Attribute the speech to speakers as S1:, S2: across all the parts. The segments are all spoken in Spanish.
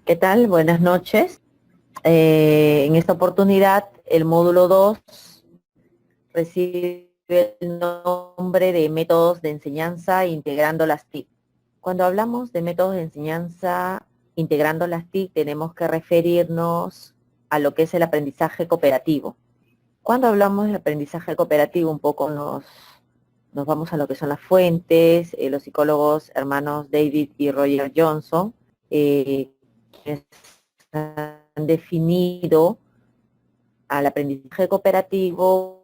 S1: ¿Qué tal? Buenas noches. En esta oportunidad, el módulo 2 recibe el nombre de métodos de enseñanza integrando las TIC. Cuando hablamos de métodos de enseñanza integrando las TIC, tenemos que referirnos a lo que es el aprendizaje cooperativo. Cuando hablamos de aprendizaje cooperativo, un poco nos vamos a lo que son las fuentes, los psicólogos hermanos David y Roger Johnson, quienes han definido al aprendizaje cooperativo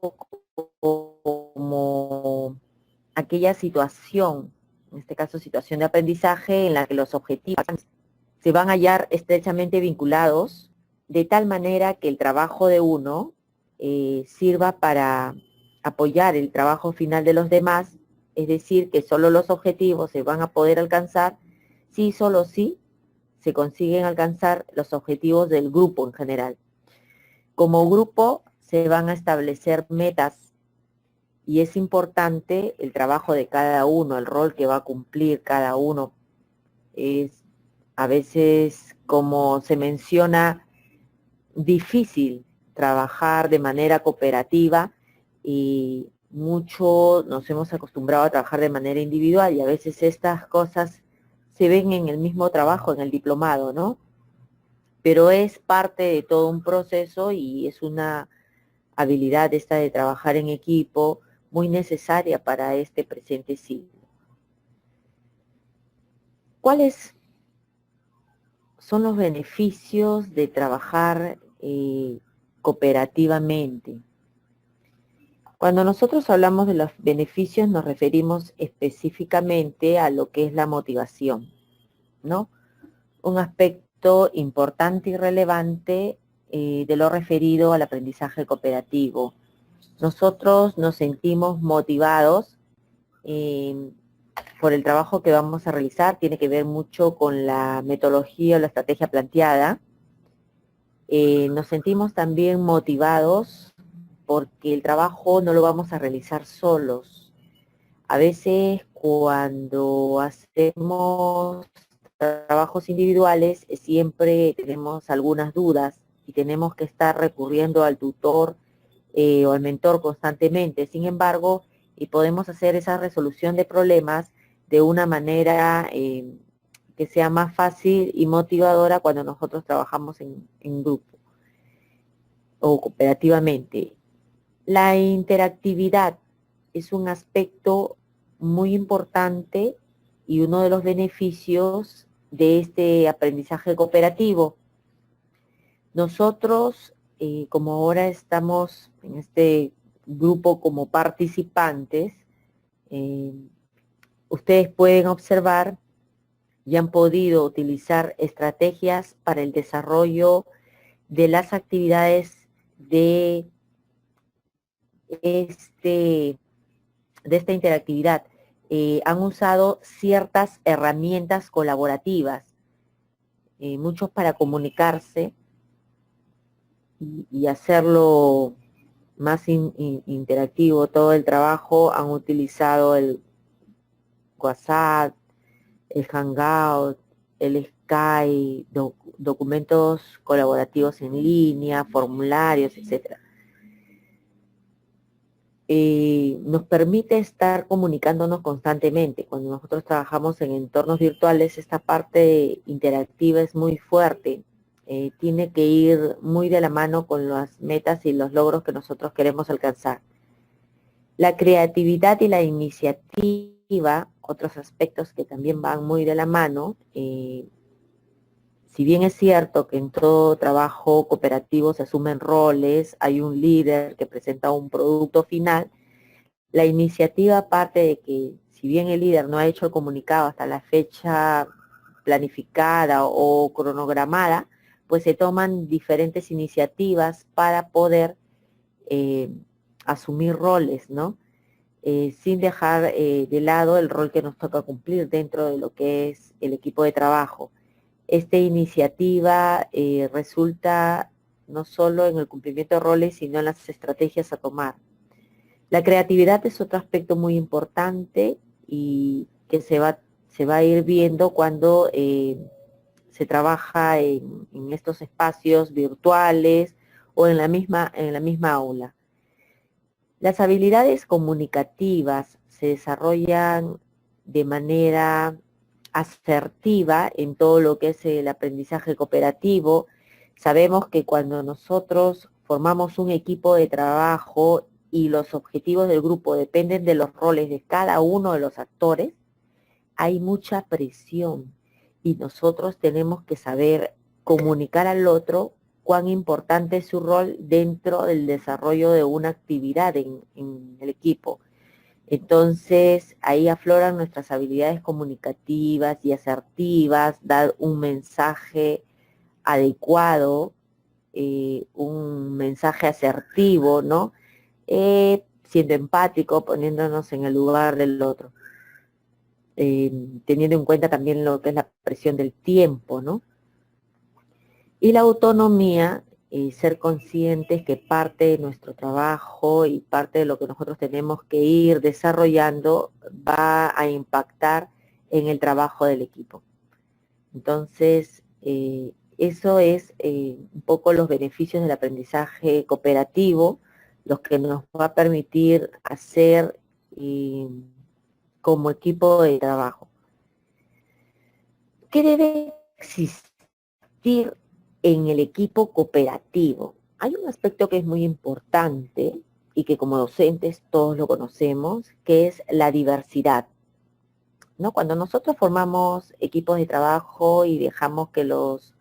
S1: como aquella situación, en este caso situación de aprendizaje en la que los objetivos se van a hallar estrechamente vinculados de tal manera que el trabajo de uno sirva para apoyar el trabajo final de los demás, es decir, que solo los objetivos se van a poder alcanzar si solo si se consiguen alcanzar los objetivos del grupo en general. Como grupo se van a establecer metas y es importante el trabajo de cada uno, el rol que va a cumplir cada uno. Es a veces, como se menciona, difícil trabajar de manera cooperativa y mucho nos hemos acostumbrado a trabajar de manera individual y a veces estas cosas se ven en el mismo trabajo, en el diplomado, ¿no? Pero es parte de todo un proceso y es una habilidad esta de trabajar en equipo muy necesaria para este presente siglo. ¿Cuáles son los beneficios de trabajar cooperativamente? Cuando nosotros hablamos de los beneficios nos referimos específicamente a lo que es la motivación, ¿no? Un aspecto importante y relevante de lo referido al aprendizaje cooperativo. Nosotros nos sentimos motivados por el trabajo que vamos a realizar, tiene que ver mucho con la metodología o la estrategia planteada. Nos sentimos también motivados porque el trabajo no lo vamos a realizar solos. A veces cuando hacemos trabajos individuales siempre tenemos algunas dudas y tenemos que estar recurriendo al tutor o al mentor constantemente. Sin embargo, y podemos hacer esa resolución de problemas de una manera que sea más fácil y motivadora cuando nosotros trabajamos en grupo o cooperativamente. La interactividad es un aspecto muy importante y uno de los beneficios de este aprendizaje cooperativo. Nosotros, como ahora estamos en este grupo como participantes, eh, ustedes pueden observar y han podido utilizar estrategias para el desarrollo de las actividades de esta interactividad. Han usado ciertas herramientas colaborativas, muchos para comunicarse y hacerlo más interactivo. Todo el trabajo han utilizado el WhatsApp, el Hangout, el Skype, documentos colaborativos en línea, formularios, etcétera. Nos permite estar comunicándonos constantemente. Cuando nosotros trabajamos en entornos virtuales, esta parte interactiva es muy fuerte. Tiene que ir muy de la mano con las metas y los logros que nosotros queremos alcanzar. La creatividad y la iniciativa, otros aspectos que también van muy de la mano, si bien es cierto que en todo trabajo cooperativo se asumen roles, hay un líder que presenta un producto final, la iniciativa parte de que si bien el líder no ha hecho el comunicado hasta la fecha planificada o cronogramada, pues se toman diferentes iniciativas para poder asumir roles, ¿no? Sin dejar de lado el rol que nos toca cumplir dentro de lo que es el equipo de trabajo. Esta iniciativa resulta no solo en el cumplimiento de roles, sino en las estrategias a tomar. La creatividad es otro aspecto muy importante y que se va a ir viendo cuando se trabaja en estos espacios virtuales o en la misma aula. Las habilidades comunicativas se desarrollan de manera asertiva en todo lo que es el aprendizaje cooperativo. Sabemos que cuando nosotros formamos un equipo de trabajo y los objetivos del grupo dependen de los roles de cada uno de los actores, hay mucha presión y nosotros tenemos que saber comunicar al otro cuán importante es su rol dentro del desarrollo de una actividad en el equipo. Entonces, ahí afloran nuestras habilidades comunicativas y asertivas, dar un mensaje adecuado, un mensaje asertivo, ¿no? Siendo empático, poniéndonos en el lugar del otro, teniendo en cuenta también lo que es la presión del tiempo, ¿no? Y la autonomía, ser conscientes que parte de nuestro trabajo y parte de lo que nosotros tenemos que ir desarrollando va a impactar en el trabajo del equipo. Entonces, eso es un poco los beneficios del aprendizaje cooperativo, los que nos va a permitir hacer como equipo de trabajo. ¿Qué debe existir en el equipo cooperativo? Hay un aspecto que es muy importante y que como docentes todos lo conocemos, que es la diversidad, ¿no? Cuando nosotros formamos equipos de trabajo y dejamos que los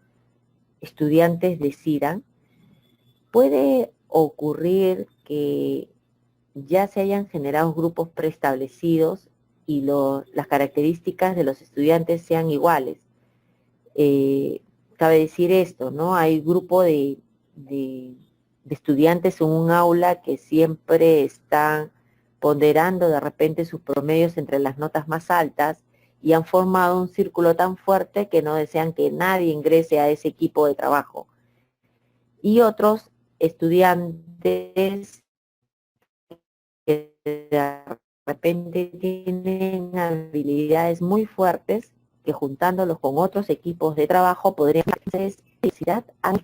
S1: estudiantes decidan, puede ocurrir que ya se hayan generado grupos preestablecidos y las características de los estudiantes sean iguales. Cabe decir esto, ¿no? Hay grupo de estudiantes en un aula que siempre están ponderando de repente sus promedios entre las notas más altas y han formado un círculo tan fuerte que no desean que nadie ingrese a ese equipo de trabajo. Y otros estudiantes que de repente tienen habilidades muy fuertes que juntándolos con otros equipos de trabajo podrían hacer necesidad al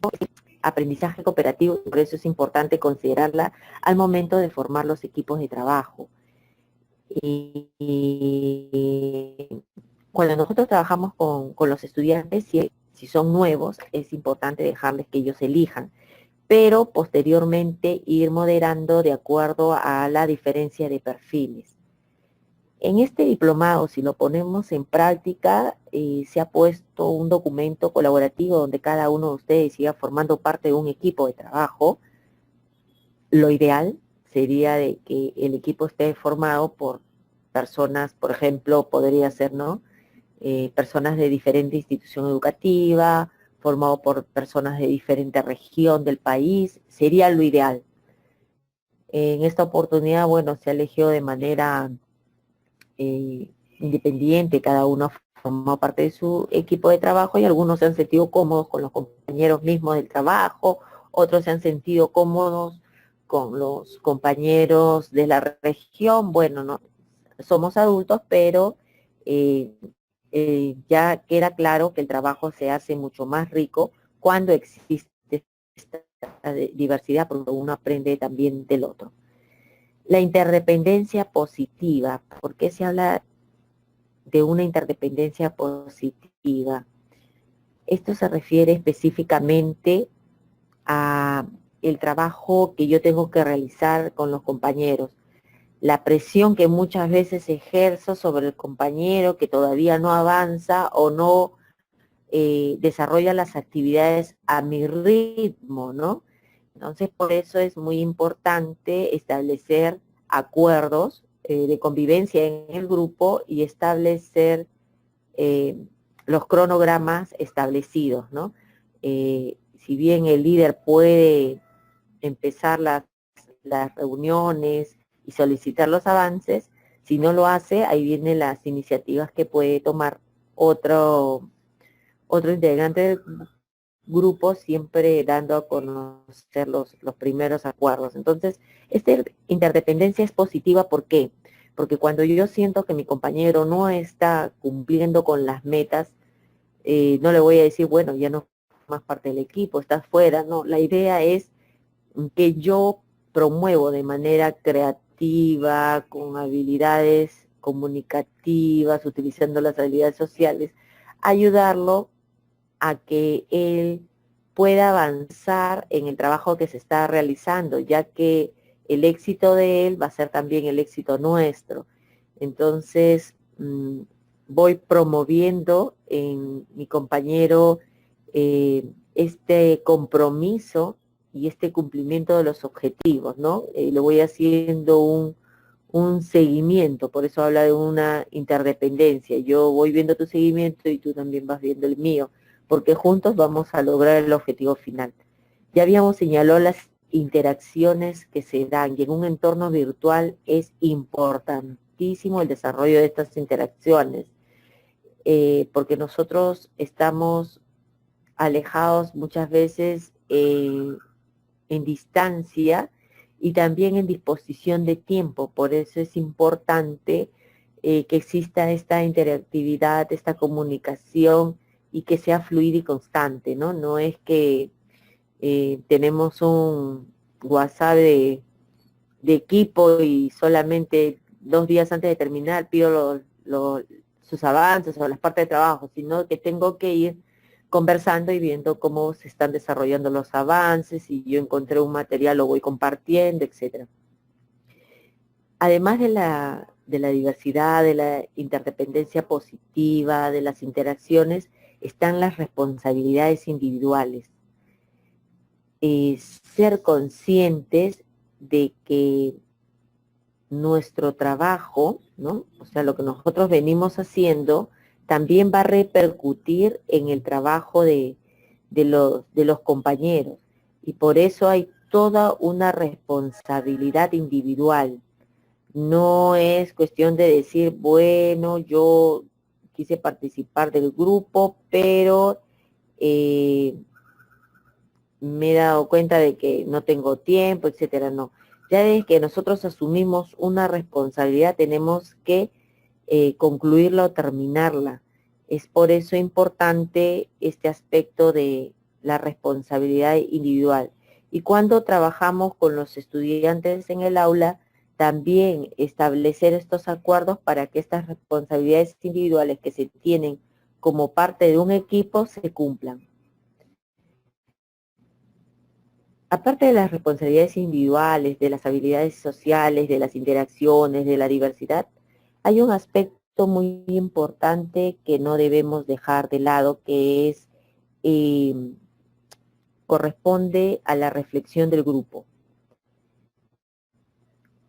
S1: aprendizaje cooperativo, por eso es importante considerarla al momento de formar los equipos de trabajo. Y cuando nosotros trabajamos con los estudiantes, si son nuevos, es importante dejarles que ellos elijan, pero posteriormente ir moderando de acuerdo a la diferencia de perfiles. En este diplomado, si lo ponemos en práctica, se ha puesto un documento colaborativo donde cada uno de ustedes siga formando parte de un equipo de trabajo. Lo ideal sería de que el equipo esté formado por personas, por ejemplo, podría ser, ¿no? Personas de diferente institución educativa, formado por personas de diferente región del país, sería lo ideal. En esta oportunidad, bueno, se ha elegido de manera independiente, cada uno formó parte de su equipo de trabajo y algunos se han sentido cómodos con los compañeros mismos del trabajo, otros se han sentido cómodos con los compañeros de la región. Bueno, no somos adultos, pero ya queda claro que el trabajo se hace mucho más rico cuando existe esta diversidad, porque uno aprende también del otro. La interdependencia positiva. ¿Por qué se habla de una interdependencia positiva? Esto se refiere específicamente a el trabajo que yo tengo que realizar con los compañeros. La presión que muchas veces ejerzo sobre el compañero que todavía no avanza o no desarrolla las actividades a mi ritmo, ¿no? Entonces, por eso es muy importante establecer acuerdos de convivencia en el grupo y establecer los cronogramas establecidos, ¿no? Si bien el líder puede empezar las reuniones y solicitar los avances, si no lo hace, ahí vienen las iniciativas que puede tomar otro integrante del grupo, siempre dando a conocer los primeros acuerdos. Entonces, esta interdependencia es positiva, ¿por qué? Porque cuando yo siento que mi compañero no está cumpliendo con las metas no le voy a decir, bueno, ya no formas parte del equipo, estás fuera, no, la idea es que yo promuevo de manera creativa, con habilidades comunicativas, utilizando las habilidades sociales, ayudarlo a que él pueda avanzar en el trabajo que se está realizando, ya que el éxito de él va a ser también el éxito nuestro. Entonces, voy promoviendo en mi compañero este compromiso y este cumplimiento de los objetivos, ¿no? Le voy haciendo un seguimiento, por eso habla de una interdependencia. Yo voy viendo tu seguimiento y tú también vas viendo el mío, porque juntos vamos a lograr el objetivo final. Ya habíamos señalado las interacciones que se dan y en un entorno virtual es importantísimo el desarrollo de estas interacciones, porque nosotros estamos alejados muchas veces en distancia y también en disposición de tiempo. Por eso es importante que exista esta interactividad, esta comunicación y que sea fluida y constante, ¿no? No es que tenemos un WhatsApp de equipo y solamente 2 días antes de terminar pido sus avances o las partes de trabajo, sino que tengo que ir conversando y viendo cómo se están desarrollando los avances, si yo encontré un material lo voy compartiendo, etcétera. Además de la diversidad, de la interdependencia positiva, de las interacciones, están las responsabilidades individuales. Ser conscientes de que nuestro trabajo, ¿no? O sea, lo que nosotros venimos haciendo, también va a repercutir en el trabajo de los compañeros. Y por eso hay toda una responsabilidad individual. No es cuestión de decir, bueno, yo quise participar del grupo, pero me he dado cuenta de que no tengo tiempo, etcétera. No. Ya desde que nosotros asumimos una responsabilidad, tenemos que concluirla o terminarla. Es por eso importante este aspecto de la responsabilidad individual. Y cuando trabajamos con los estudiantes en el aula, también establecer estos acuerdos para que estas responsabilidades individuales que se tienen como parte de un equipo se cumplan. Aparte de las responsabilidades individuales, de las habilidades sociales, de las interacciones, de la diversidad, hay un aspecto muy importante que no debemos dejar de lado, que es corresponde a la reflexión del grupo.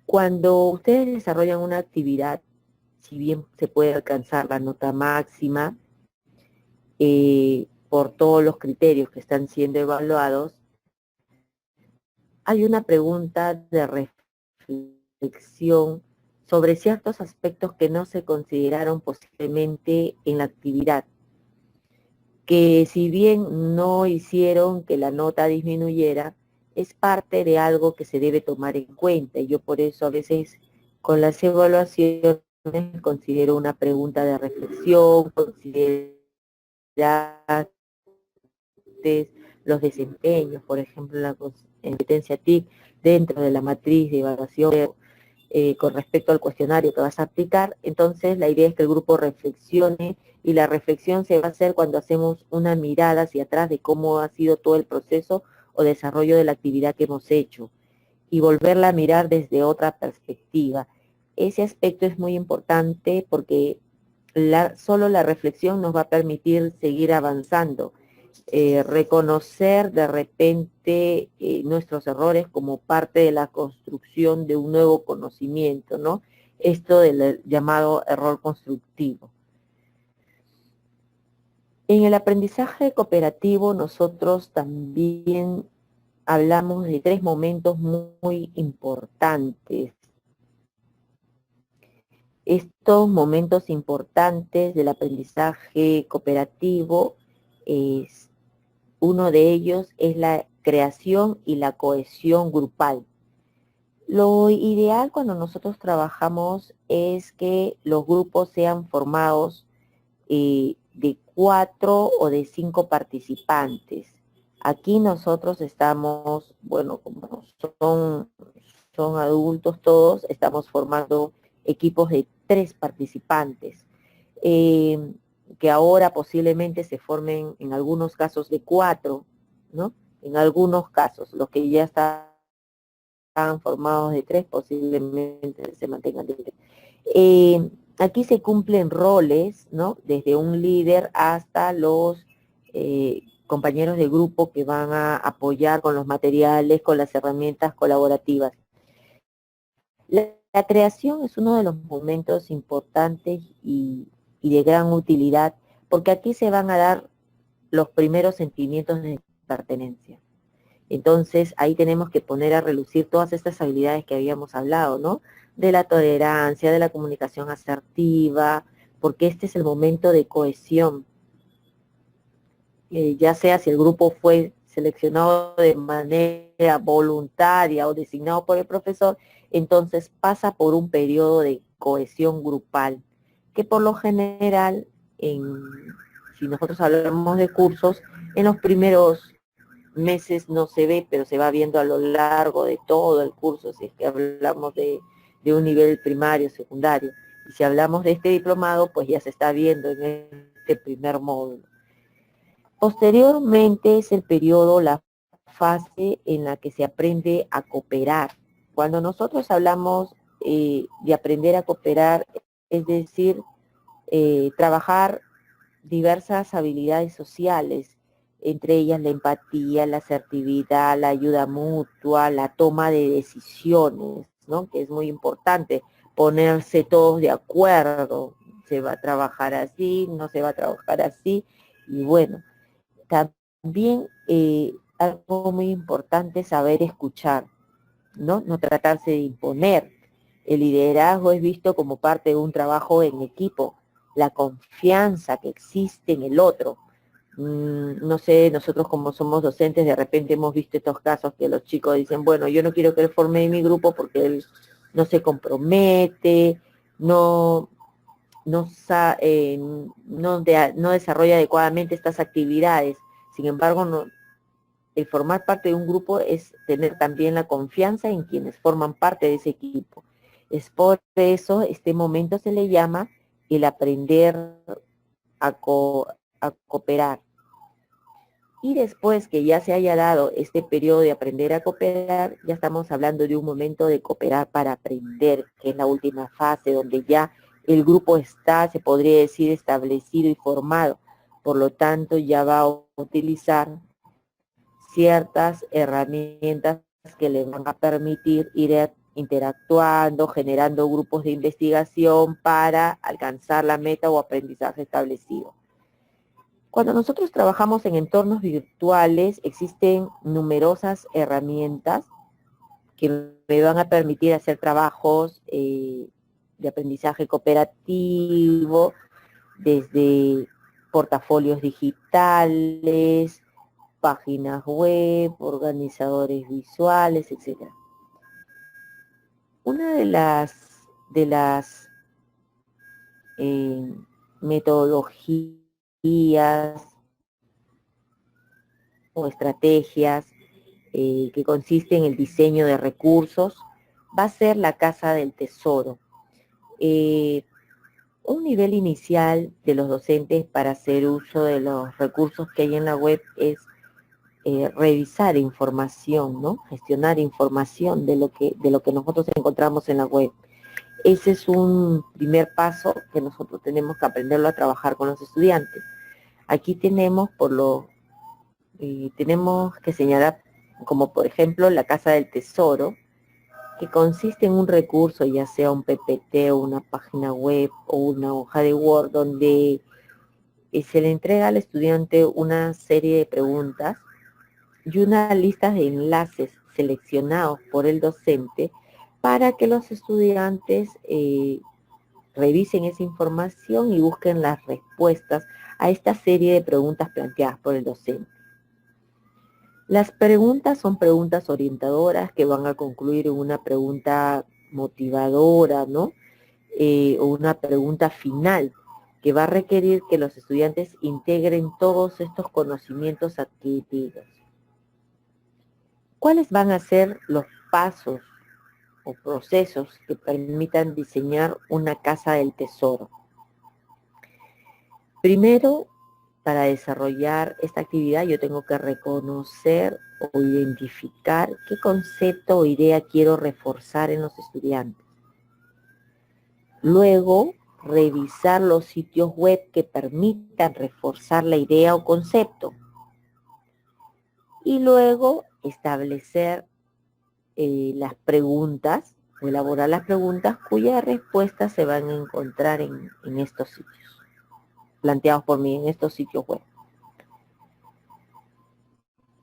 S1: Cuando ustedes desarrollan una actividad, si bien se puede alcanzar la nota máxima por todos los criterios que están siendo evaluados, hay una pregunta de reflexión sobre ciertos aspectos que no se consideraron posiblemente en la actividad, que si bien no hicieron que la nota disminuyera, es parte de algo que se debe tomar en cuenta. Y yo por eso a veces con las evaluaciones considero una pregunta de reflexión, considero los desempeños, por ejemplo, la competencia TIC dentro de la matriz de evaluación con respecto al cuestionario que vas a aplicar. Entonces, la idea es que el grupo reflexione y la reflexión se va a hacer cuando hacemos una mirada hacia atrás de cómo ha sido todo el proceso o desarrollo de la actividad que hemos hecho y volverla a mirar desde otra perspectiva. Ese aspecto es muy importante porque solo la reflexión nos va a permitir seguir avanzando. Reconocer de repente nuestros errores como parte de la construcción de un nuevo conocimiento, ¿no? Esto del llamado error constructivo. En el aprendizaje cooperativo nosotros también hablamos de 3 momentos muy importantes. Estos momentos importantes del aprendizaje cooperativo uno de ellos es la creación y la cohesión grupal. Lo ideal cuando nosotros trabajamos es que los grupos sean formados de 4 o de 5 participantes. Aquí nosotros estamos, bueno, como son adultos todos, estamos formando equipos de 3 participantes, que ahora posiblemente se formen en algunos casos de 4, ¿no? En algunos casos, los que ya están formados de 3 posiblemente se mantengan de 3. Aquí se cumplen roles, ¿no? Desde un líder hasta los compañeros de grupo que van a apoyar con los materiales, con las herramientas colaborativas. La creación es uno de los momentos importantes y de gran utilidad, porque aquí se van a dar los primeros sentimientos de pertenencia. Entonces, ahí tenemos que poner a relucir todas estas habilidades que habíamos hablado, ¿no? De la tolerancia, de la comunicación asertiva, porque este es el momento de cohesión. Ya sea si el grupo fue seleccionado de manera voluntaria o designado por el profesor, entonces pasa por un periodo de cohesión grupal, que por lo general, si nosotros hablamos de cursos, en los primeros meses no se ve, pero se va viendo a lo largo de todo el curso, si es que hablamos de un nivel primario, secundario. Y si hablamos de este diplomado, pues ya se está viendo en este primer módulo. Posteriormente es el periodo, la fase en la que se aprende a cooperar. Cuando nosotros hablamos de aprender a cooperar, es decir, trabajar diversas habilidades sociales, entre ellas la empatía, la asertividad, la ayuda mutua, la toma de decisiones, ¿no? Que es muy importante, ponerse todos de acuerdo, se va a trabajar así, no se va a trabajar así, y bueno, también algo muy importante es saber escuchar, ¿no? No tratarse de imponer. El liderazgo es visto como parte de un trabajo en equipo, la confianza que existe en el otro. No sé, nosotros como somos docentes, de repente hemos visto estos casos que los chicos dicen, bueno, yo no quiero que él forme mi grupo porque él no se compromete, no desarrolla adecuadamente estas actividades. Sin embargo, el formar parte de un grupo es tener también la confianza en quienes forman parte de ese equipo. Es por eso este momento se le llama el aprender a cooperar. Y después que ya se haya dado este periodo de aprender a cooperar, ya estamos hablando de un momento de cooperar para aprender, que es la última fase, donde ya el grupo está, se podría decir, establecido y formado. Por lo tanto, ya va a utilizar ciertas herramientas que le van a permitir ir interactuando, generando grupos de investigación para alcanzar la meta o aprendizaje establecido. Cuando nosotros trabajamos en entornos virtuales, existen numerosas herramientas que me van a permitir hacer trabajos de aprendizaje cooperativo, desde portafolios digitales, páginas web, organizadores visuales, etc. Una de las metodologías o estrategias que consiste en el diseño de recursos va a ser la Casa del Tesoro. Un nivel inicial de los docentes para hacer uso de los recursos que hay en la web es revisar información, ¿no? Gestionar información de lo que nosotros encontramos en la web. Ese es un primer paso que nosotros tenemos que aprenderlo a trabajar con los estudiantes. Aquí tenemos tenemos que señalar como por ejemplo la Casa del Tesoro, que consiste en un recurso, ya sea un PPT o una página web o una hoja de Word, donde se le entrega al estudiante una serie de preguntas y una lista de enlaces seleccionados por el docente para que los estudiantes revisen esa información y busquen las respuestas a esta serie de preguntas planteadas por el docente. Las preguntas son preguntas orientadoras que van a concluir en una pregunta motivadora, ¿no? O una pregunta final, que va a requerir que los estudiantes integren todos estos conocimientos adquiridos. ¿Cuáles van a ser los pasos o procesos que permitan diseñar una casa del tesoro? Primero, para desarrollar esta actividad yo tengo que reconocer o identificar qué concepto o idea quiero reforzar en los estudiantes. Luego, revisar los sitios web que permitan reforzar la idea o concepto. Y luego, establecer las preguntas o elaborar las preguntas cuyas respuestas se van a encontrar en estos sitios, planteados por mí en estos sitios web.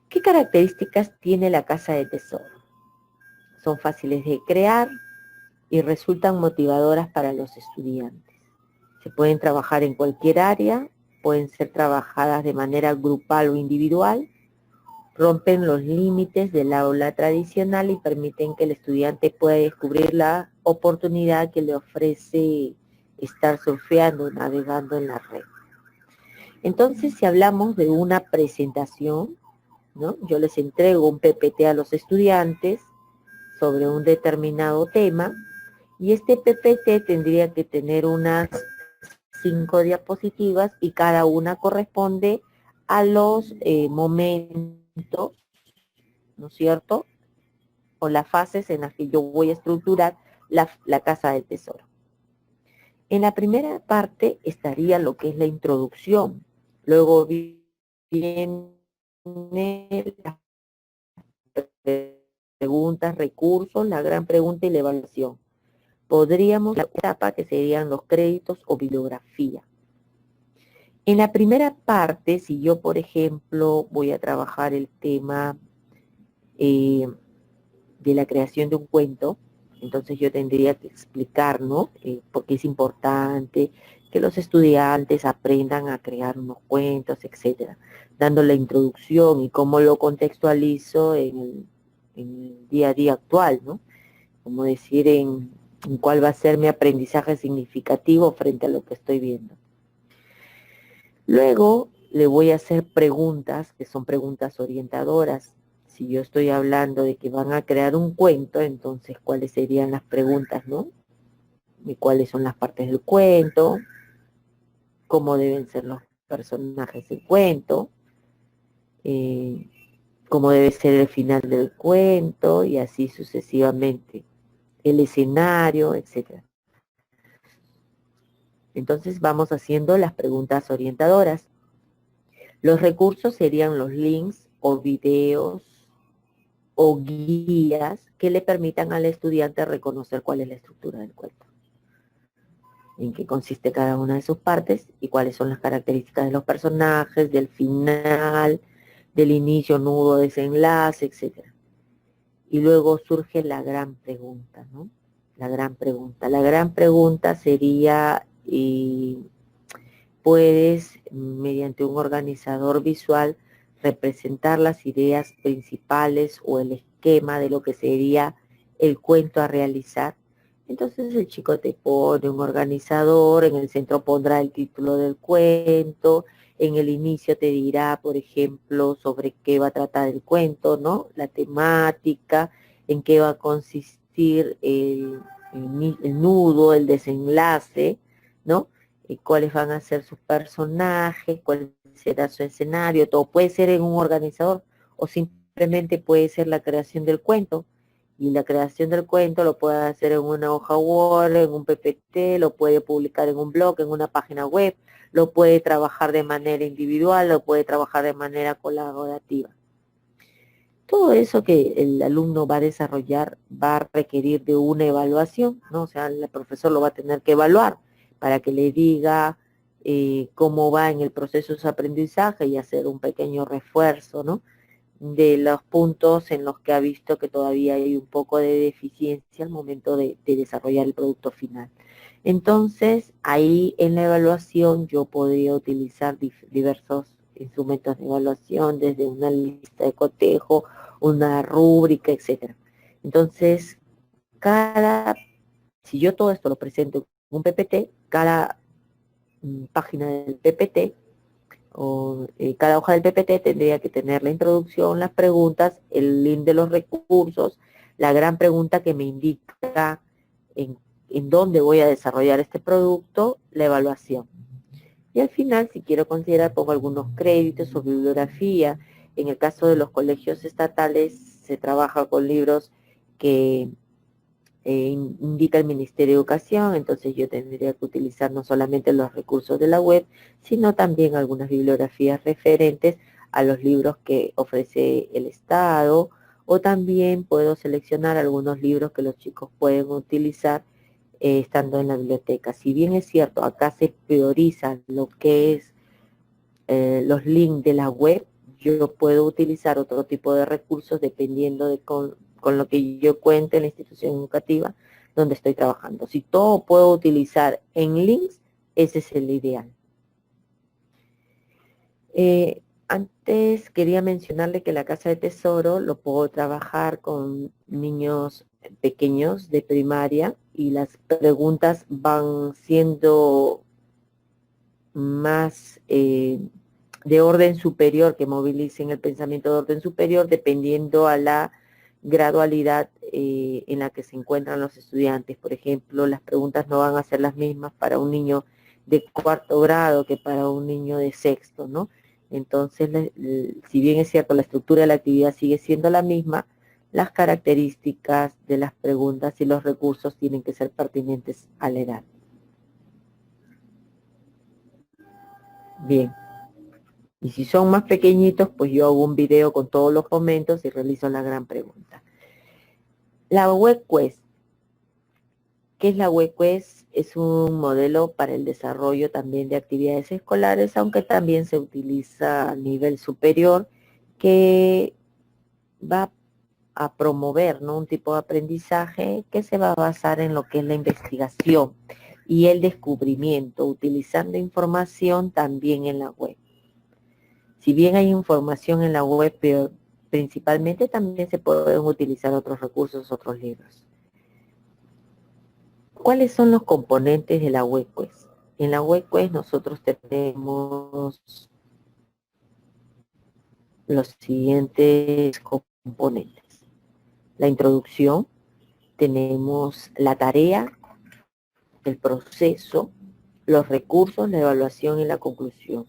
S1: ¿Qué características tiene la casa de tesoro? Son fáciles de crear y resultan motivadoras para los estudiantes. Se pueden trabajar en cualquier área, pueden ser trabajadas de manera grupal o individual, rompen los límites del aula tradicional y permiten que el estudiante pueda descubrir la oportunidad que le ofrece estar surfeando, navegando en la red. Entonces, si hablamos de una presentación, ¿no? Yo les entrego un PPT a los estudiantes sobre un determinado tema y este PPT tendría que tener unas 5 diapositivas y cada una corresponde a los momentos, ¿no es cierto? O las fases en las que yo voy a estructurar la casa del tesoro. En la primera parte estaría lo que es la introducción. Luego viene las preguntas, recursos, la gran pregunta y la evaluación. Podríamos la etapa que serían los créditos o bibliografía. En la primera parte, si yo, por ejemplo, voy a trabajar el tema de la creación de un cuento, entonces yo tendría que explicar, ¿no? Por qué es importante que los estudiantes aprendan a crear unos cuentos, etcétera, dando la introducción y cómo lo contextualizo en el día a día actual, ¿no? Como decir en cuál va a ser mi aprendizaje significativo frente a lo que estoy viendo. Luego le voy a hacer preguntas, que son preguntas orientadoras. Si yo estoy hablando de que van a crear un cuento, entonces, ¿cuáles serían las preguntas, no? ¿Y cuáles son las partes del cuento? ¿Cómo deben ser los personajes del cuento? ¿Cómo debe ser el final del cuento? Y así sucesivamente. El escenario, etcétera. Entonces vamos haciendo las preguntas orientadoras. Los recursos serían los links o videos o guías que le permitan al estudiante reconocer cuál es la estructura del cuento, en qué consiste cada una de sus partes y cuáles son las características de los personajes, del final, del inicio, nudo, desenlace, etc. Y luego surge la gran pregunta, ¿no? La gran pregunta. La gran pregunta sería, puedes, mediante un organizador visual, representar las ideas principales o el esquema de lo que sería el cuento a realizar. Entonces el chico te pone un organizador, en el centro pondrá el título del cuento, en el inicio te dirá, por ejemplo, sobre qué va a tratar el cuento, ¿no? La temática, en qué va a consistir el nudo, el desenlace, ¿no? Cuáles van a ser sus personajes, cuál será su escenario, todo puede ser en un organizador o simplemente puede ser la creación del cuento, y la creación del cuento lo puede hacer en una hoja Word, en un PPT, lo puede publicar en un blog, en una página web, lo puede trabajar de manera individual, lo puede trabajar de manera colaborativa. Todo eso que el alumno va a desarrollar va a requerir de una evaluación, ¿no? O sea, el profesor lo va a tener que evaluar para que le diga cómo va en el proceso de su aprendizaje y hacer un pequeño refuerzo, ¿no? De los puntos en los que ha visto que todavía hay un poco de deficiencia al momento de desarrollar el producto final. Entonces, ahí en la evaluación yo podría utilizar diversos instrumentos de evaluación, desde una lista de cotejo, una rúbrica, etcétera. Entonces, si yo todo esto lo presento en un PPT, cada página del PPT, o cada hoja del PPT tendría que tener la introducción, las preguntas, el link de los recursos, la gran pregunta que me indica en dónde voy a desarrollar este producto, la evaluación. Y al final, si quiero considerar, pongo algunos créditos o bibliografía. En el caso de los colegios estatales, se trabaja con libros que indica el Ministerio de Educación, entonces yo tendría que utilizar no solamente los recursos de la web, sino también algunas bibliografías referentes a los libros que ofrece el Estado, o también puedo seleccionar algunos libros que los chicos pueden utilizar estando en la biblioteca. Si bien es cierto, acá se prioriza lo que es los links de la web, yo puedo utilizar otro tipo de recursos dependiendo de con lo que yo cuente en la institución educativa donde estoy trabajando. Si todo puedo utilizar en links, ese es el ideal. Antes quería mencionarle que la Casa de Tesoro lo puedo trabajar con niños pequeños de primaria y las preguntas van siendo más de orden superior, que movilicen el pensamiento de orden superior dependiendo a la gradualidad en la que se encuentran los estudiantes. Por ejemplo, las preguntas no van a ser las mismas para un niño de cuarto grado que para un niño de sexto, ¿no? Entonces, si bien es cierto, la estructura de la actividad sigue siendo la misma, las características de las preguntas y los recursos tienen que ser pertinentes a la edad. Bien. Y si son más pequeñitos, pues yo hago un video con todos los momentos y realizo la gran pregunta. La WebQuest. ¿Qué es la WebQuest? Es un modelo para el desarrollo también de actividades escolares, aunque también se utiliza a nivel superior, que va a promover, ¿no?, un tipo de aprendizaje que se va a basar en lo que es la investigación y el descubrimiento, utilizando información también en la web. Si bien hay información en la web, pero principalmente también se pueden utilizar otros recursos, otros libros. ¿Cuáles son los componentes de la WebQuest? En la WebQuest nosotros tenemos los siguientes componentes. La introducción, tenemos la tarea, el proceso, los recursos, la evaluación y la conclusión.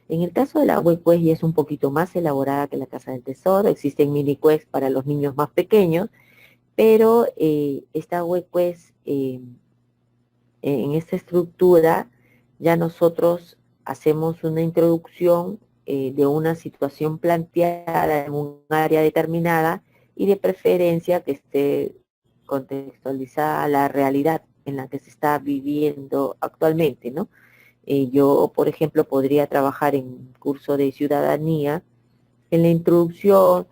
S1: En el caso de la WebQuest ya es un poquito más elaborada que la Casa del Tesoro. Existen mini quest para los niños más pequeños, pero esta WebQuest, en esta estructura, ya nosotros hacemos una introducción de una situación planteada en un área determinada y de preferencia que esté contextualizada a la realidad en la que se está viviendo actualmente, ¿no? Yo, por ejemplo, podría trabajar en curso de ciudadanía. En la introducción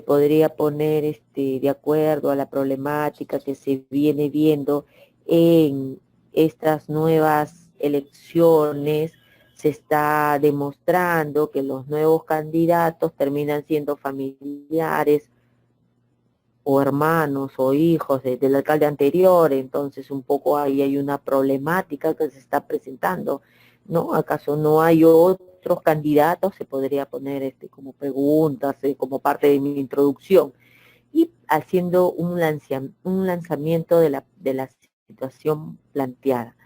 S1: podría poner de acuerdo a la problemática que se viene viendo en estas nuevas elecciones, se está demostrando que los nuevos candidatos terminan siendo familiares o hermanos o hijos del alcalde anterior, entonces un poco ahí hay una problemática que se está presentando, ¿no? ¿Acaso no hay otros candidatos? Se podría poner como preguntas, como parte de mi introducción, y haciendo un lanzamiento de la situación planteada.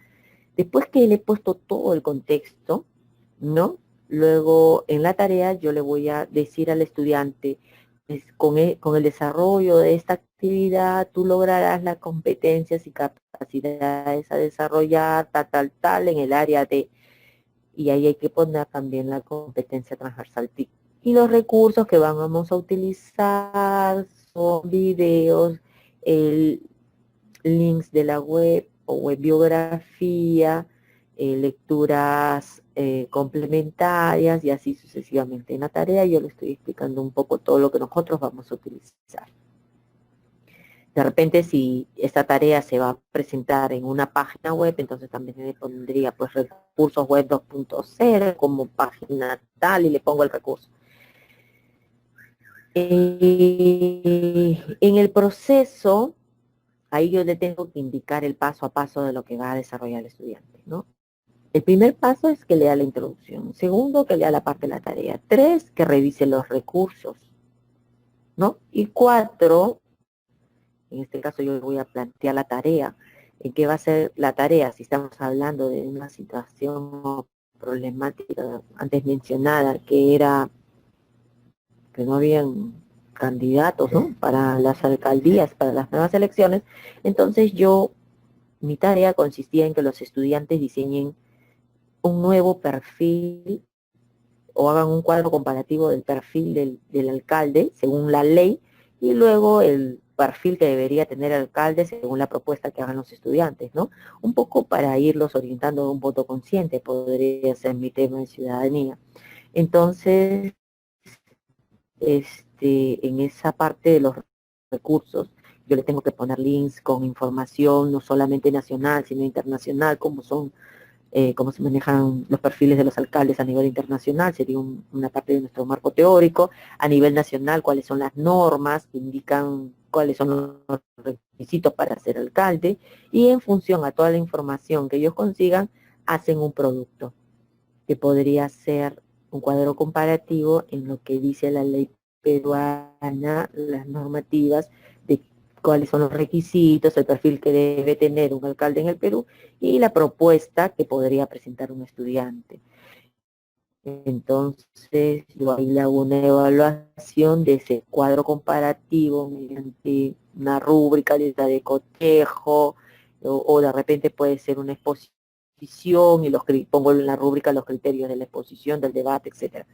S1: Después que le he puesto todo el contexto, ¿no? Luego en la tarea yo le voy a decir al estudiante, con el desarrollo de esta actividad tú lograrás las competencias y capacidades a desarrollar tal en el área de, y ahí hay que poner también la competencia transversal TIC. Y los recursos que vamos a utilizar son videos, links de la web o web biografía, lecturas complementarias y así sucesivamente. En la tarea yo le estoy explicando un poco todo lo que nosotros vamos a utilizar. De repente, si esta tarea se va a presentar en una página web, entonces también le pondría pues recursos web 2.0 como página tal y le pongo el recurso. En el proceso, ahí yo le tengo que indicar el paso a paso de lo que va a desarrollar el estudiante, ¿no? El primer paso es que lea la introducción. Segundo, que lea la parte de la tarea. 3, que revise los recursos, ¿no? Y 4, en este caso yo voy a plantear la tarea. ¿En qué va a ser la tarea? Si estamos hablando de una situación problemática antes mencionada, que era que no habían candidatos, ¿no? Para las alcaldías, para las nuevas elecciones, entonces mi tarea consistía en que los estudiantes diseñen un nuevo perfil o hagan un cuadro comparativo del perfil del alcalde según la ley y luego el perfil que debería tener el alcalde según la propuesta que hagan los estudiantes, ¿no? Un poco para irlos orientando a un voto consciente, podría ser mi tema de ciudadanía. Entonces, en esa parte de los recursos, yo le tengo que poner links con información no solamente nacional, sino internacional, como son cómo se manejan los perfiles de los alcaldes a nivel internacional, sería una parte de nuestro marco teórico, a nivel nacional, cuáles son las normas que indican cuáles son los requisitos para ser alcalde, y en función a toda la información que ellos consigan, hacen un producto, que podría ser un cuadro comparativo en lo que dice la ley peruana, las normativas de cuáles son los requisitos, el perfil que debe tener un alcalde en el Perú y la propuesta que podría presentar un estudiante. Entonces, yo ahí le hago una evaluación de ese cuadro comparativo mediante una rúbrica de cotejo, o de repente puede ser una exposición y pongo en la rúbrica los criterios de la exposición, del debate, etcétera.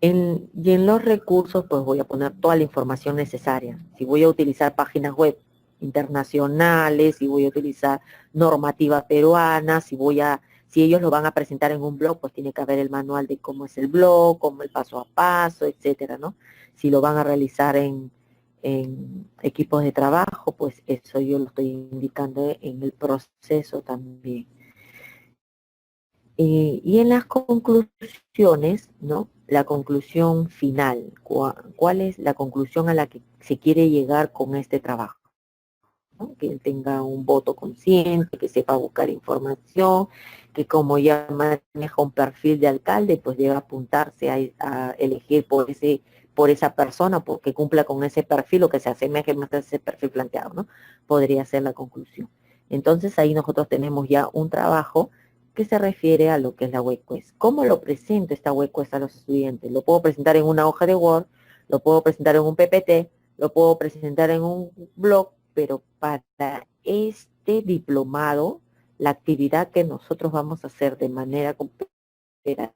S1: Y en los recursos, pues voy a poner toda la información necesaria. Si voy a utilizar páginas web internacionales, si voy a utilizar normativa peruana, si ellos lo van a presentar en un blog, pues tiene que haber el manual de cómo es el blog, cómo el paso a paso, etcétera, ¿no? Si lo van a realizar en equipos de trabajo, pues eso yo lo estoy indicando en el proceso también. Y en las conclusiones, ¿no? La conclusión final, ¿cuál es la conclusión a la que se quiere llegar con este trabajo? ¿No? Que tenga un voto consciente, que sepa buscar información, que como ya maneja un perfil de alcalde, pues debe apuntarse a elegir por esa persona, porque cumpla con ese perfil o que se asemeje más a ese perfil planteado, ¿no? Podría ser la conclusión. Entonces ahí nosotros tenemos ya un trabajo que se refiere a lo que es la web quest. ¿Cómo lo presento esta web quest a los estudiantes? Lo puedo presentar en una hoja de Word, lo puedo presentar en un PPT, lo puedo presentar en un blog, pero para este diplomado, la actividad que nosotros vamos a hacer de manera cooperativa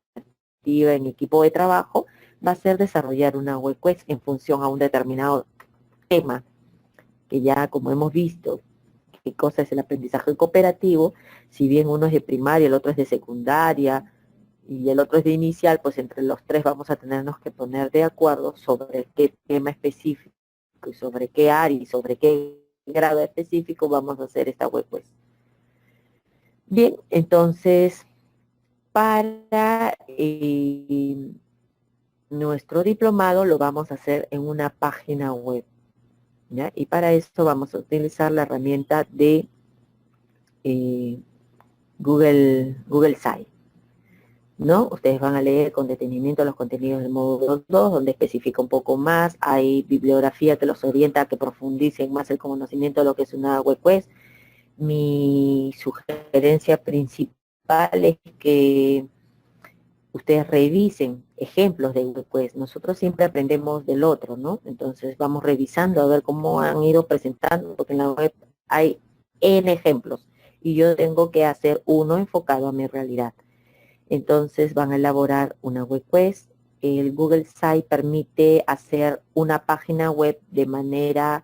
S1: en equipo de trabajo va a ser desarrollar una web quest en función a un determinado tema, que ya como hemos visto, qué cosa es el aprendizaje cooperativo, si bien uno es de primaria, el otro es de secundaria y el otro es de inicial, pues entre los tres vamos a tenernos que poner de acuerdo sobre qué tema específico y sobre qué área y sobre qué grado específico vamos a hacer esta web quest. Bien, entonces para nuestro diplomado lo vamos a hacer en una página web, ¿ya? Y para esto vamos a utilizar la herramienta de Google Site, ¿no? Ustedes van a leer con detenimiento los contenidos del módulo 2, donde especifica un poco más, hay bibliografía que los orienta a que profundicen más el conocimiento de lo que es una web quest. Mi sugerencia principal es que ustedes revisen ejemplos de web quest. Nosotros siempre aprendemos del otro, ¿no? Entonces vamos revisando a ver cómo han ido presentando, porque en la web hay N ejemplos y yo tengo que hacer uno enfocado a mi realidad. Entonces van a elaborar una web quest. El Google Site permite hacer una página web de manera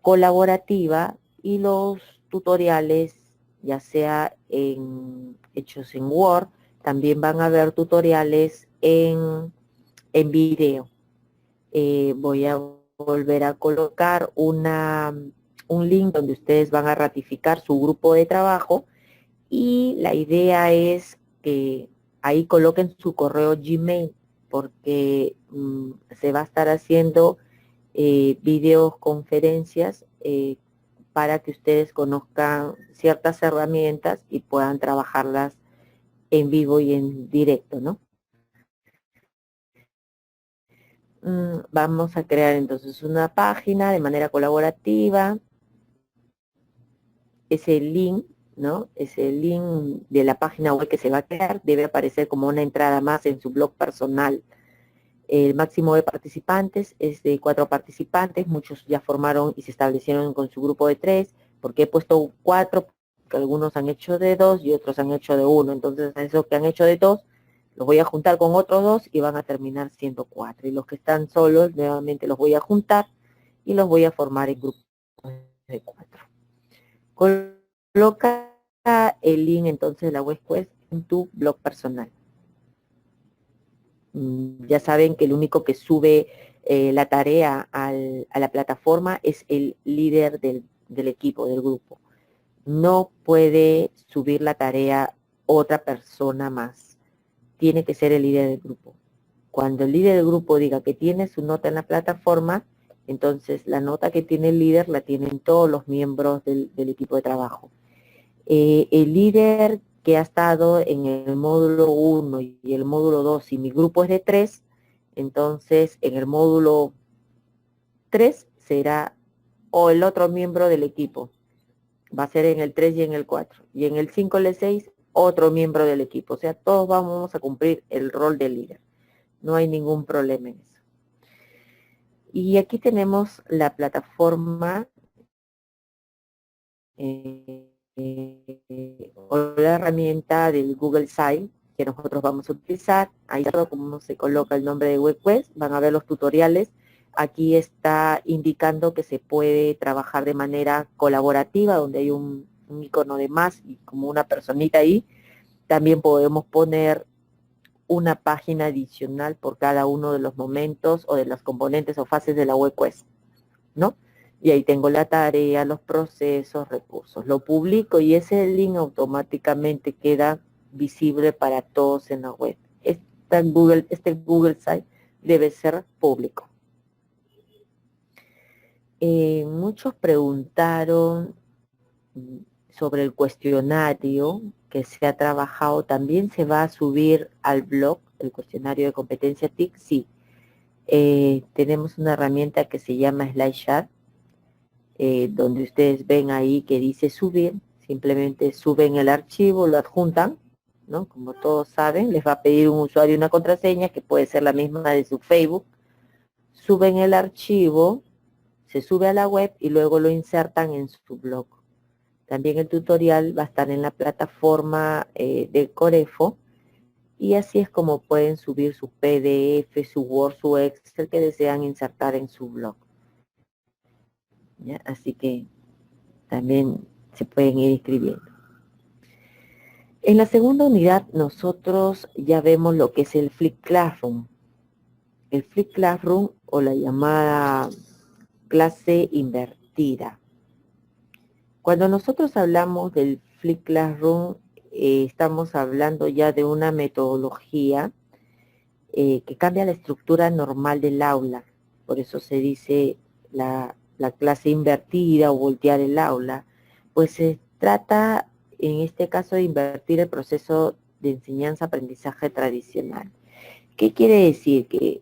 S1: colaborativa y los tutoriales, ya sea hechos en Word, también van a haber tutoriales en video. Voy a volver a colocar un link donde ustedes van a ratificar su grupo de trabajo y la idea es que ahí coloquen su correo Gmail porque se va a estar haciendo videoconferencias para que ustedes conozcan ciertas herramientas y puedan trabajarlas en vivo y en directo, ¿no? Vamos a crear entonces una página de manera colaborativa. Ese link, ¿no? Ese link de la página web que se va a crear debe aparecer como una entrada más en su blog personal. El máximo de participantes es de 4 participantes, muchos ya formaron y se establecieron con su grupo de 3, porque he puesto 4, porque algunos han hecho de 2 y otros han hecho de 1, entonces a esos que han hecho de 2, los voy a juntar con otros 2 y van a terminar siendo 4, y los que están solos, nuevamente los voy a juntar y los voy a formar en grupos de 4. Coloca el link entonces de la web quest en tu blog personal. Ya saben que el único que sube la tarea a la plataforma es el líder del equipo, del grupo. No puede subir la tarea otra persona más. Tiene que ser el líder del grupo. Cuando el líder del grupo diga que tiene su nota en la plataforma, entonces la nota que tiene el líder la tienen todos los miembros del equipo de trabajo. El líder que ha estado en el módulo 1 y el módulo 2, si mi grupo es de 3, entonces en el módulo 3 será o el otro miembro del equipo. Va a ser en el 3 y en el 4. Y en el 5 y el 6, otro miembro del equipo. O sea, todos vamos a cumplir el rol de líder. No hay ningún problema en eso. Y aquí tenemos la plataforma o la herramienta del Google Site que nosotros vamos a utilizar. Ahí está como se coloca el nombre de WebQuest. Van a ver los tutoriales. Aquí está indicando que se puede trabajar de manera colaborativa, donde hay un icono de más y como una personita ahí. También podemos poner una página adicional por cada uno de los momentos o de los componentes o fases de la WebQuest, ¿no? Y ahí tengo la tarea, los procesos, recursos. Lo publico y ese link automáticamente queda visible para todos en la web. Este Google Site debe ser público. Muchos preguntaron sobre el cuestionario que se ha trabajado. ¿También se va a subir al blog el cuestionario de competencia TIC? Sí. Tenemos una herramienta que se llama SlideShare, donde ustedes ven ahí que dice subir, simplemente suben el archivo, lo adjuntan, ¿no? Como todos saben, les va a pedir un usuario y una contraseña, que puede ser la misma de su Facebook. Suben el archivo, se sube a la web y luego lo insertan en su blog. También el tutorial va a estar en la plataforma de Corefo, y así es como pueden subir su PDF, su Word, su Excel que desean insertar en su blog. ¿Ya? Así que también se pueden ir escribiendo. En la segunda unidad nosotros ya vemos lo que es el Flip Classroom. El Flip Classroom o la llamada clase invertida. Cuando nosotros hablamos del Flip Classroom, estamos hablando ya de una metodología que cambia la estructura normal del aula. Por eso se dice la clase invertida o voltear el aula. Pues se trata en este caso de invertir el proceso de enseñanza-aprendizaje tradicional. ¿Qué quiere decir? Que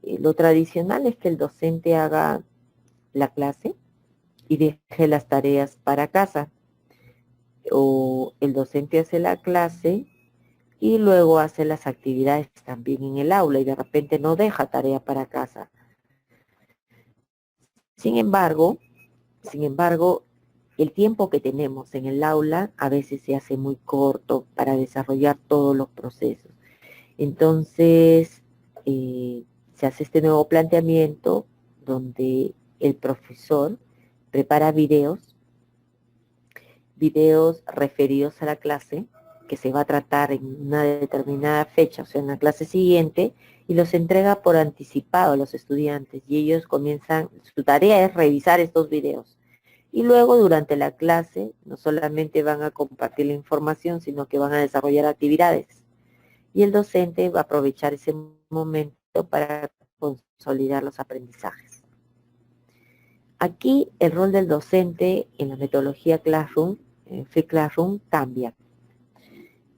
S1: lo tradicional es que el docente haga la clase y deje las tareas para casa. O el docente hace la clase y luego hace las actividades también en el aula y de repente no deja tarea para casa. Sin embargo, el tiempo que tenemos en el aula a veces se hace muy corto para desarrollar todos los procesos. Entonces, se hace este nuevo planteamiento donde el profesor prepara videos referidos a la clase que se va a tratar en una determinada fecha, o sea, en la clase siguiente, y los entrega por anticipado a los estudiantes, y ellos comienzan, su tarea es revisar estos videos. Y luego durante la clase no solamente van a compartir la información, sino que van a desarrollar actividades. Y el docente va a aprovechar ese momento para consolidar los aprendizajes. Aquí el rol del docente en la metodología Classroom, en Free Classroom, cambia.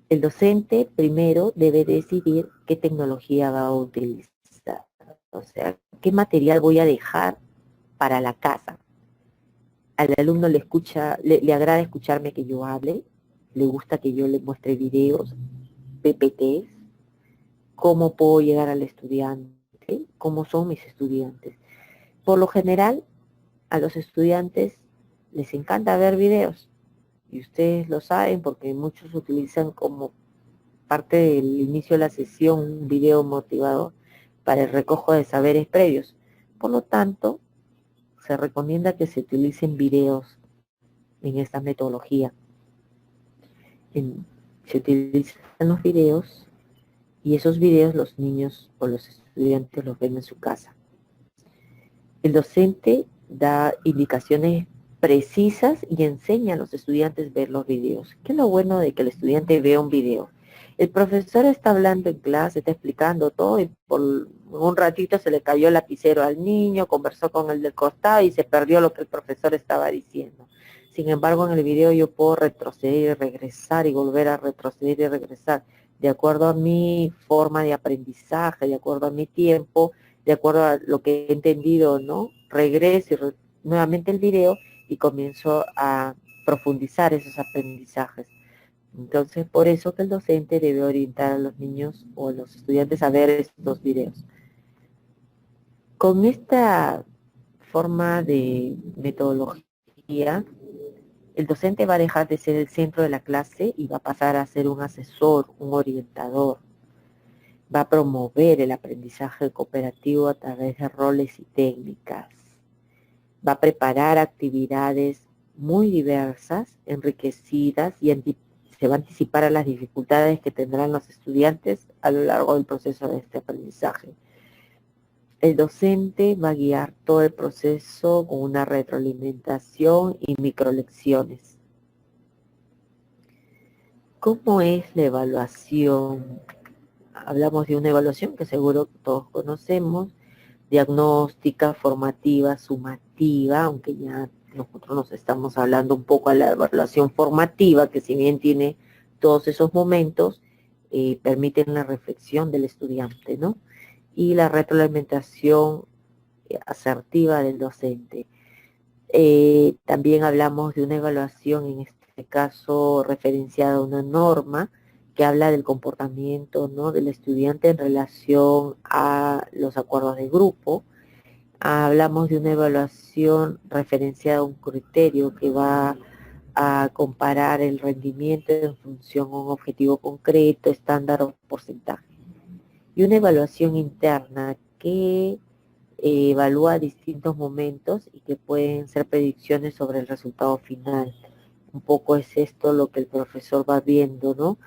S1: El docente primero debe decidir qué tecnología va a utilizar, o sea, qué material voy a dejar para la casa. Al alumno le agrada escucharme que yo hable, le gusta que yo le muestre videos, PPTs, cómo puedo llegar al estudiante, cómo son mis estudiantes. Por lo general, a los estudiantes les encanta ver videos, y ustedes lo saben porque muchos utilizan como parte del inicio de la sesión un video motivador para el recojo de saberes previos. Por lo tanto, se recomienda que se utilicen videos en esta metodología. Se utilizan los videos y esos videos los niños o los estudiantes los ven en su casa. El docente da indicaciones precisas y enseña a los estudiantes a ver los videos. ¿Qué es lo bueno de que el estudiante vea un video? El profesor está hablando en clase, está explicando todo y por un ratito se le cayó el lapicero al niño, conversó con el del costado y se perdió lo que el profesor estaba diciendo. Sin embargo, en el video yo puedo retroceder y regresar y volver a retroceder y regresar de acuerdo a mi forma de aprendizaje, de acuerdo a mi tiempo, de acuerdo a lo que he entendido, ¿no? Regreso nuevamente el video y comienzo a profundizar esos aprendizajes. Entonces, por eso que el docente debe orientar a los niños o a los estudiantes a ver estos videos. Con esta forma de metodología, el docente va a dejar de ser el centro de la clase y va a pasar a ser un asesor, un orientador. Va a promover el aprendizaje cooperativo a través de roles y técnicas. Va a preparar actividades muy diversas, enriquecidas y se va a anticipar a las dificultades que tendrán los estudiantes a lo largo del proceso de este aprendizaje. El docente va a guiar todo el proceso con una retroalimentación y microlecciones. ¿Cómo es la evaluación? Hablamos de una evaluación que seguro todos conocemos, diagnóstica, formativa, sumativa, aunque ya nosotros nos estamos hablando un poco a la evaluación formativa, que si bien tiene todos esos momentos, permiten la reflexión del estudiante, ¿no? Y la retroalimentación asertiva del docente. También hablamos de una evaluación, en este caso referenciada a una norma, que habla del comportamiento, ¿no?, del estudiante en relación a los acuerdos de grupo. Hablamos de una evaluación referenciada a un criterio que va a comparar el rendimiento en función a un objetivo concreto, estándar o porcentaje. Y una evaluación interna que evalúa distintos momentos y que pueden ser predicciones sobre el resultado final. Un poco es esto lo que el profesor va viendo, ¿no?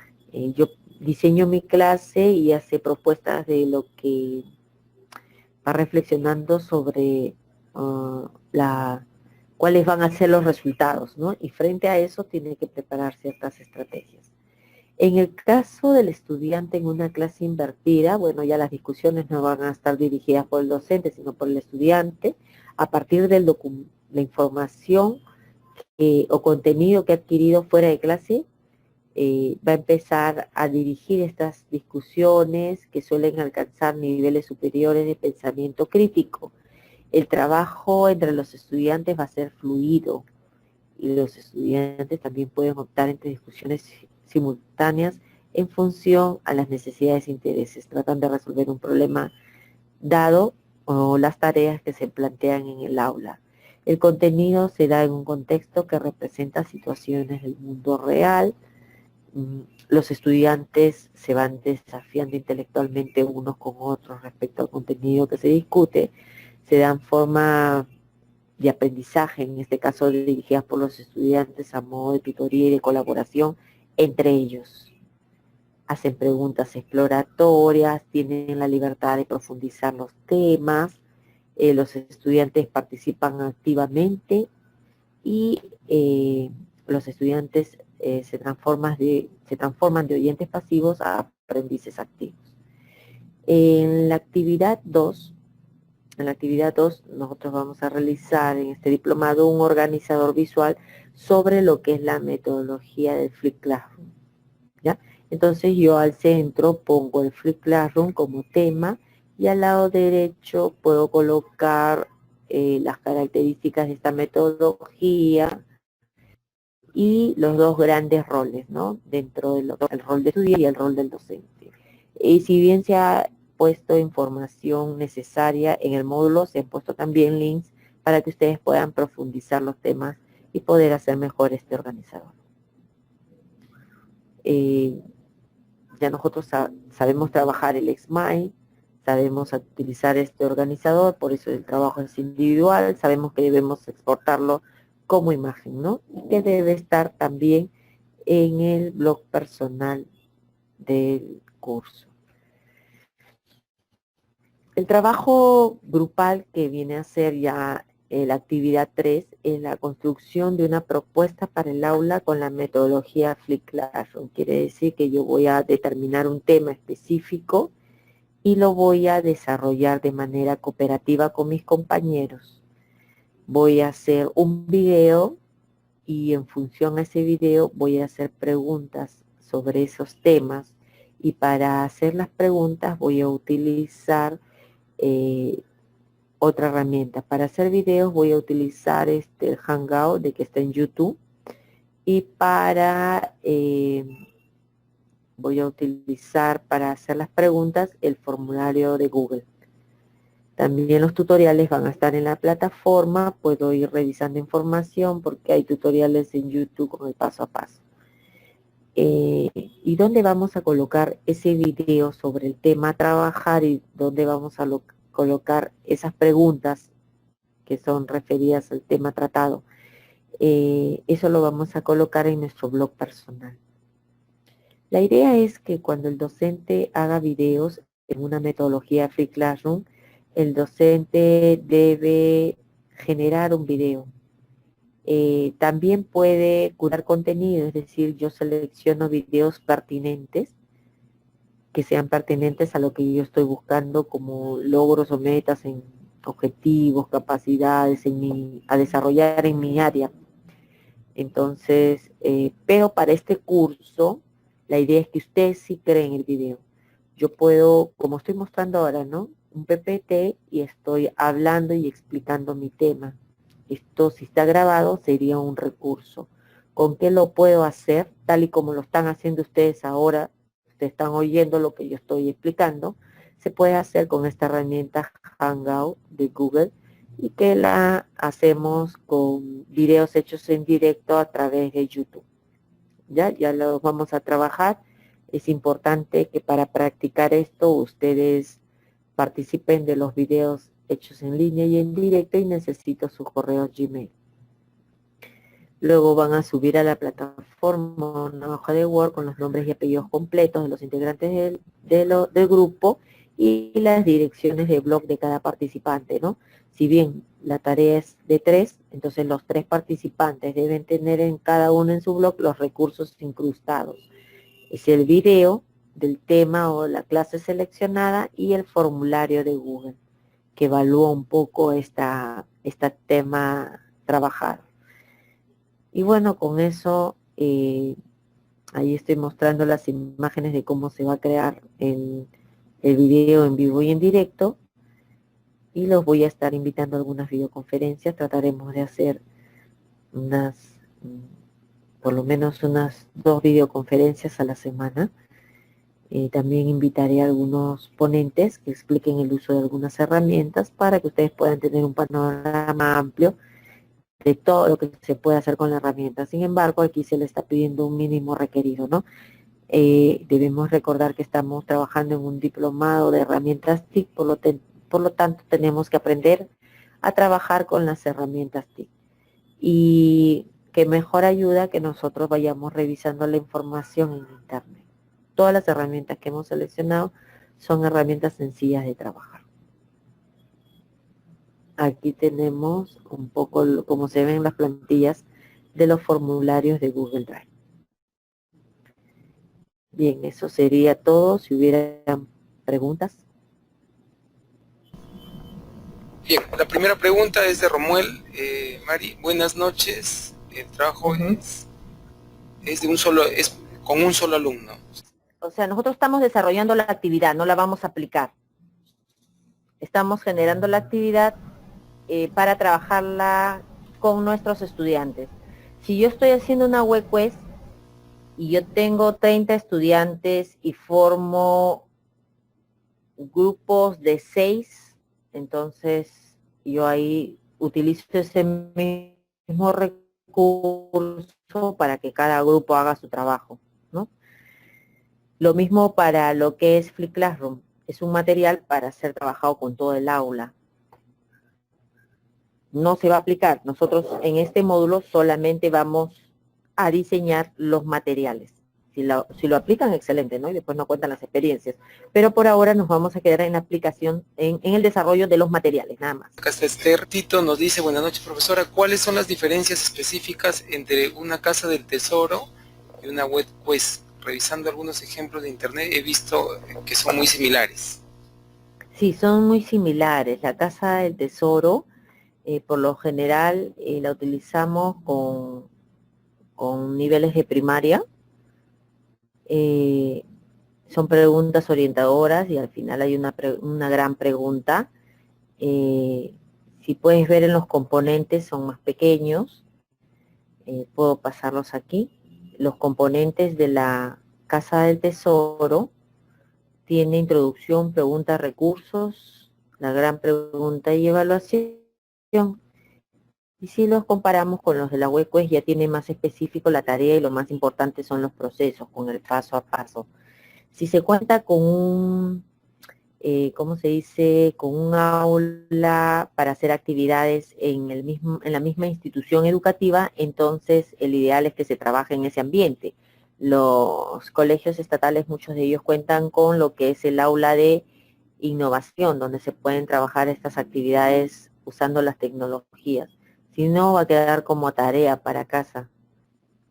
S1: Yo diseño mi clase y hace propuestas de lo que va reflexionando sobre cuáles van a ser los resultados, ¿no? Y frente a eso tiene que preparar ciertas estrategias. En el caso del estudiante en una clase invertida, bueno, ya las discusiones no van a estar dirigidas por el docente, sino por el estudiante, a partir de la información o contenido que ha adquirido fuera de clase, va a empezar a dirigir estas discusiones que suelen alcanzar niveles superiores de pensamiento crítico. El trabajo entre los estudiantes va a ser fluido y los estudiantes también pueden optar entre discusiones simultáneas en función a las necesidades e intereses. Tratan de resolver un problema dado o las tareas que se plantean en el aula. El contenido se da en un contexto que representa situaciones del mundo real. Los estudiantes se van desafiando intelectualmente unos con otros respecto al contenido que se discute. Se dan forma de aprendizaje, en este caso dirigidas por los estudiantes a modo de tutoría y de colaboración entre ellos. Hacen preguntas exploratorias, tienen la libertad de profundizar los temas, los estudiantes participan activamente y los estudiantes se transforman de oyentes pasivos a aprendices activos. En la actividad 2 En la actividad 2, nosotros vamos a realizar en este diplomado un organizador visual sobre lo que es la metodología del Flip Classroom, ¿ya? Entonces yo al centro pongo el Flip Classroom como tema y al lado derecho puedo colocar las características de esta metodología y los dos grandes roles, ¿no? Dentro del rol de estudiante y el rol del docente. Y si bien se ha puesto información necesaria en el módulo, se han puesto también links para que ustedes puedan profundizar los temas y poder hacer mejor este organizador. Ya nosotros sabemos trabajar el XMAI, sabemos utilizar este organizador, por eso el trabajo es individual, sabemos que debemos exportarlo como imagen, ¿no? Y que debe estar también en el blog personal del curso. El trabajo grupal que viene a ser ya la actividad 3 es la construcción de una propuesta para el aula con la metodología Flip Classroom. Quiere decir que yo voy a determinar un tema específico y lo voy a desarrollar de manera cooperativa con mis compañeros. Voy a hacer un video y en función a ese video voy a hacer preguntas sobre esos temas y para hacer las preguntas voy a utilizar otra herramienta. Para hacer videos voy a utilizar el Hangout de que está en YouTube y voy a utilizar para hacer las preguntas el formulario de Google. También los tutoriales van a estar en la plataforma, puedo ir revisando información porque hay tutoriales en YouTube con el paso a paso. ¿Y dónde vamos a colocar ese video sobre el tema a trabajar y dónde vamos a colocar esas preguntas que son referidas al tema tratado? Eso lo vamos a colocar en nuestro blog personal. La idea es que cuando el docente haga videos en una metodología Free Classroom, el docente debe generar un video. También puede curar contenido, es decir, yo selecciono videos pertinentes, que sean pertinentes a lo que yo estoy buscando como logros o metas en objetivos, capacidades a desarrollar en mi área. Entonces, pero para este curso, la idea es que ustedes sí creen el video. Yo puedo, como estoy mostrando ahora, ¿no? Un PPT y estoy hablando y explicando mi tema. Esto, si está grabado, sería un recurso. ¿Con qué lo puedo hacer? Tal y como lo están haciendo ustedes ahora, ustedes están oyendo lo que yo estoy explicando, se puede hacer con esta herramienta Hangout de Google y que la hacemos con videos hechos en directo a través de YouTube. Ya lo vamos a trabajar. Es importante que para practicar esto ustedes participen de los videos hechos en línea y en directo y necesito sus correos Gmail. Luego van a subir a la plataforma una hoja de Word con los nombres y apellidos completos de los integrantes del grupo y las direcciones de blog de cada participante, ¿no? Si bien la tarea es de 3, entonces los 3 participantes deben tener en cada uno en su blog los recursos incrustados. Es el video del tema o la clase seleccionada y el formulario de Google, que evalúa un poco este tema trabajado. Y bueno, con eso, ahí estoy mostrando las imágenes de cómo se va a crear el video en vivo y en directo. Y los voy a estar invitando a algunas videoconferencias. Trataremos de hacer por lo menos unas 2 videoconferencias a la semana. También invitaré a algunos ponentes que expliquen el uso de algunas herramientas para que ustedes puedan tener un panorama amplio de todo lo que se puede hacer con la herramienta. Sin embargo, aquí se le está pidiendo un mínimo requerido, ¿no? Debemos recordar que estamos trabajando en un diplomado de herramientas TIC, por lo tanto tenemos que aprender a trabajar con las herramientas TIC. Y que mejor ayuda que nosotros vayamos revisando la información en internet. Todas las herramientas que hemos seleccionado son herramientas sencillas de trabajar. Aquí tenemos un poco como se ven las plantillas de los formularios de Google Drive. Bien, eso sería todo. Si hubieran preguntas.
S2: Bien, la primera pregunta es de Romuel. Mari, buenas noches. El trabajo es de un solo, es con un solo alumno.
S1: O sea, nosotros estamos desarrollando la actividad, no la vamos a aplicar. Estamos generando la actividad para trabajarla con nuestros estudiantes. Si yo estoy haciendo una web quest y yo tengo 30 estudiantes y formo grupos de 6, entonces yo ahí utilizo ese mismo recurso para que cada grupo haga su trabajo, ¿no? Lo mismo para lo que es Flip Classroom. Es un material para ser trabajado con todo el aula. No se va a aplicar. Nosotros en este módulo solamente vamos a diseñar los materiales. Si lo aplican, excelente, ¿no? Y después nos cuentan las experiencias. Pero por ahora nos vamos a quedar en la aplicación, en el desarrollo de los materiales, nada más.
S2: Acá está Esther Tito, nos dice, buenas noches, profesora, ¿cuáles son las diferencias específicas entre una casa del tesoro y una web quest? Revisando algunos ejemplos de internet he visto que son muy similares.
S1: Sí, son muy similares. La casa del tesoro, por lo general, la utilizamos con niveles de primaria. Son preguntas orientadoras y al final hay una gran pregunta. Si puedes ver en los componentes son más pequeños. Puedo pasarlos aquí. Los componentes de la Casa del Tesoro tiene introducción, preguntas, recursos, la gran pregunta y evaluación. Y si los comparamos con los de la web quest, ya tiene más específico la tarea y lo más importante son los procesos, con el paso a paso. Si se cuenta con un, ¿cómo se dice? Con un aula para hacer actividades en la misma institución educativa, entonces el ideal es que se trabaje en ese ambiente. Los colegios estatales, muchos de ellos cuentan con lo que es el aula de innovación, donde se pueden trabajar estas actividades usando las tecnologías. Si no, va a quedar como tarea para casa.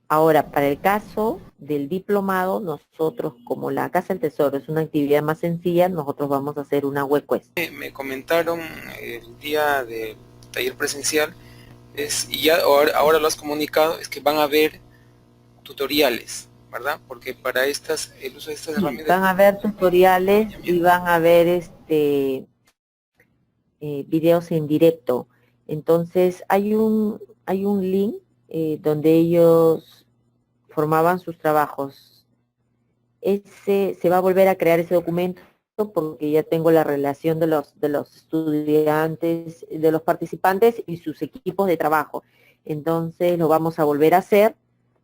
S1: Ahora, para el caso del diplomado, nosotros, como la Casa del Tesoro es una actividad más sencilla, nosotros vamos a hacer una web quest.
S2: Me comentaron el día del taller presencial, y ya ahora lo has comunicado, es que van a ver tutoriales, ¿verdad? Porque para el uso de estas herramientas...
S1: Van a ver tutoriales y van a ver videos en directo. Entonces, hay un link donde ellos formaban sus trabajos. Se va a volver a crear ese documento porque ya tengo la relación de los estudiantes, de los participantes y sus equipos de trabajo. Entonces lo vamos a volver a hacer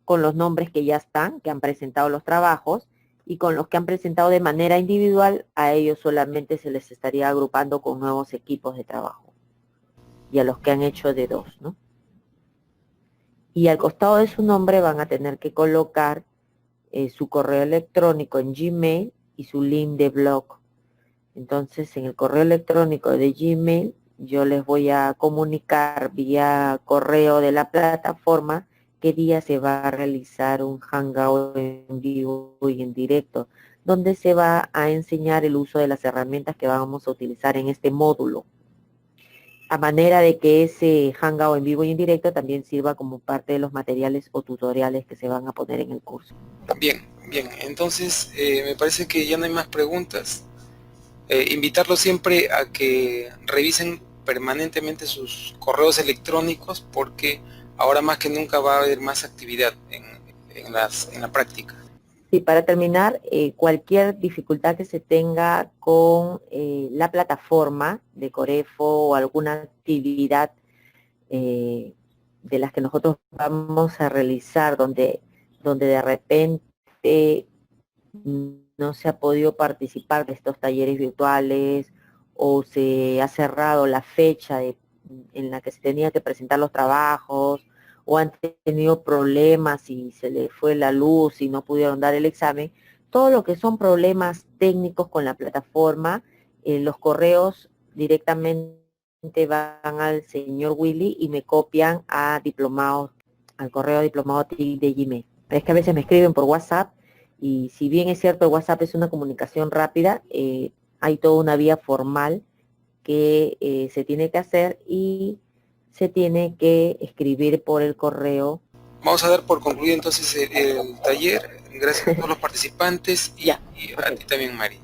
S1: con los nombres que ya están, que han presentado los trabajos, y con los que han presentado de manera individual, a ellos solamente se les estaría agrupando con nuevos equipos de trabajo. Y a los que han hecho de 2, ¿no? Y al costado de su nombre van a tener que colocar su correo electrónico en Gmail y su link de blog. Entonces, en el correo electrónico de Gmail, yo les voy a comunicar vía correo de la plataforma qué día se va a realizar un hangout en vivo y en directo, donde se va a enseñar el uso de las herramientas que vamos a utilizar en este módulo, a manera de que ese hangout en vivo y en directo también sirva como parte de los materiales o tutoriales que se van a poner en el curso.
S2: Bien, bien, entonces me parece que ya no hay más preguntas. Invitarlos siempre a que revisen permanentemente sus correos electrónicos, porque ahora más que nunca va a haber más actividad en la práctica.
S1: Sí, para terminar, cualquier dificultad que se tenga con la plataforma de Corefo o alguna actividad de las que nosotros vamos a realizar, donde de repente no se ha podido participar de estos talleres virtuales o se ha cerrado la fecha en la que se tenía que presentar los trabajos, o han tenido problemas y se les fue la luz y no pudieron dar el examen, todo lo que son problemas técnicos con la plataforma, los correos directamente van al señor Willy y me copian a diplomados, al correo diplomado de Gmail. Es que a veces me escriben por WhatsApp y si bien es cierto el WhatsApp es una comunicación rápida, hay toda una vía formal que se tiene que hacer y se tiene que escribir por el correo.
S2: Vamos a dar por concluido entonces el taller. Gracias a todos los participantes y,
S1: Ya,
S2: y a
S1: ok.
S2: ti también, Mari.